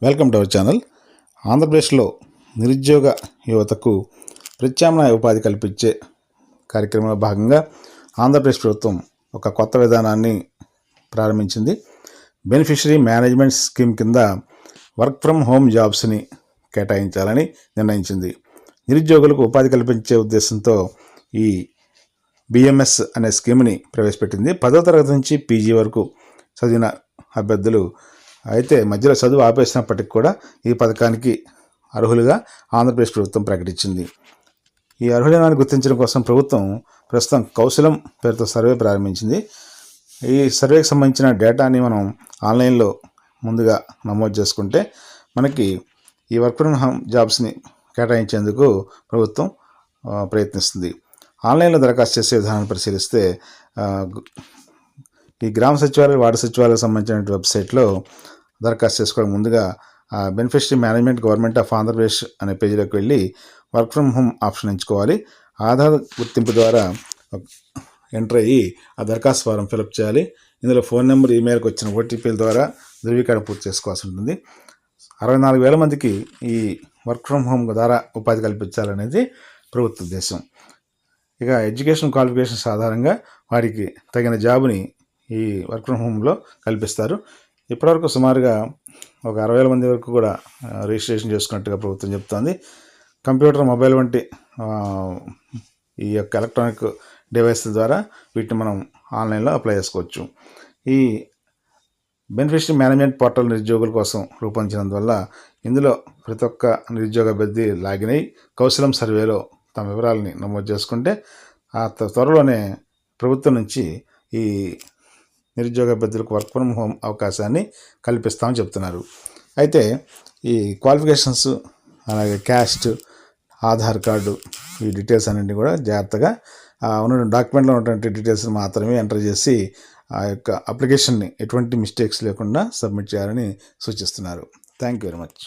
Welcome to our channel. ఆంధ్రప్రదేశ్లో నిరుద్యోగ యువతకు ప్రత్యామ్నాయ ఉపాధి కల్పించే కార్యక్రమంలో భాగంగా ఆంధ్రప్రదేశ్ ప్రభుత్వం ఒక కొత్త విధానాన్ని ప్రారంభించింది. బెనిఫిషరీ మేనేజ్మెంట్ స్కీమ్ కింద వర్క్ ఫ్రమ్ హోమ్ జాబ్స్ని కేటాయించాలని నిర్ణయించింది. నిరుద్యోగులకు ఉపాధి కల్పించే ఉద్దేశంతో ఈ బిఎంఎస్ అనే స్కీమ్ని ప్రవేశపెట్టింది. 10వ తరగతి నుంచి పీజీ వరకు చదివిన అభ్యర్థులు అయితే మధ్యలో చదువు ఆపేసినప్పటికీ కూడా ఈ పథకానికి అర్హులుగా ఆంధ్రప్రదేశ్ ప్రభుత్వం ప్రకటించింది. ఈ అర్హులను గుర్తించడం కోసం ప్రభుత్వం ప్రస్తుతం కౌశలం పేరుతో సర్వే ప్రారంభించింది. ఈ సర్వేకి సంబంధించిన డేటాని మనం ఆన్లైన్లో ముందుగా నమోదు చేసుకుంటే మనకి ఈ వర్క్ ఫ్రమ్ హోమ్ జాబ్స్ని కేటాయించేందుకు ప్రభుత్వం ప్రయత్నిస్తుంది. ఆన్లైన్లో దరఖాస్తు చేసే విధానాన్ని పరిశీలిస్తే ఈ గ్రామ సచివాలయ వార్డు సచివాలయాలకు సంబంధించిన వెబ్సైట్లో దరఖాస్తు చేసుకోవడం ముందుగా beneficiary management government of Andhra Pradesh అనే పేజీలోకి వెళ్ళి వర్క్ ఫ్రమ్ హోమ్ ఆప్షన్ ఎంచుకోవాలి. ఆధార్ గుర్తింపు ద్వారా ఎంటర్ అయ్యి ఆ దరఖాస్తు ఫారం ఫిలప్ చేయాలి. ఇందులో ఫోన్ నెంబర్, ఈమెయిల్కి వచ్చిన ఓటీపీల ద్వారా ధృవీకరణ పూర్తి చేసుకోవాల్సి ఉంటుంది. 64,000 మందికి ఈ వర్క్ ఫ్రమ్ హోమ్ ద్వారా ఉపాధి కల్పించాలనేది ప్రభుత్వ ఉద్దేశం. ఇక ఎడ్యుకేషన్ క్వాలిఫికేషన్స్ ఆధారంగా వారికి తగిన జాబుని ఈ వర్క్ ఫ్రమ్ హోమ్లో కల్పిస్తారు. ఇప్పటివరకు సుమారుగా ఒక 60,000 మంది వరకు కూడా రిజిస్ట్రేషన్ చేసుకున్నట్టుగా ప్రభుత్వం చెప్తోంది. కంప్యూటర్, మొబైల్ వంటి ఈ యొక్క ఎలక్ట్రానిక్ డివైస్ ద్వారా వీటిని మనం ఆన్లైన్లో అప్లై చేసుకోవచ్చు. ఈ బెనిఫిషరీ మేనేజ్మెంట్ పోర్టల్ నిరుద్యోగుల కోసం రూపొందించినందువల్ల ఇందులో ప్రతి ఒక్క నిరుద్యోగ అభ్యర్థి లాగిన్ అయ్యి కౌశలం సర్వేలో తమ వివరాలని నమోదు చేసుకుంటే ఆ త్వరలోనే ప్రభుత్వం నుంచి ఈ నిరుద్యోగ అభ్యర్థులకు వర్క్ ఫ్రమ్ హోమ్ అవకాశాన్ని కల్పిస్తామని చెప్తున్నారు. అయితే ఈ క్వాలిఫికేషన్స్, అలాగే క్యాస్ట్, ఆధార్ కార్డు, ఈ డీటెయిల్స్ అన్నింటినీ కూడా జాగ్రత్తగా ఉన్న డాక్యుమెంట్లో ఉన్నటువంటి డీటెయిల్స్ మాత్రమే ఎంటర్ చేసి ఆ యొక్క అప్లికేషన్ని ఎటువంటి మిస్టేక్స్ లేకుండా సబ్మిట్ చేయాలని సూచిస్తున్నారు. Thank you very much.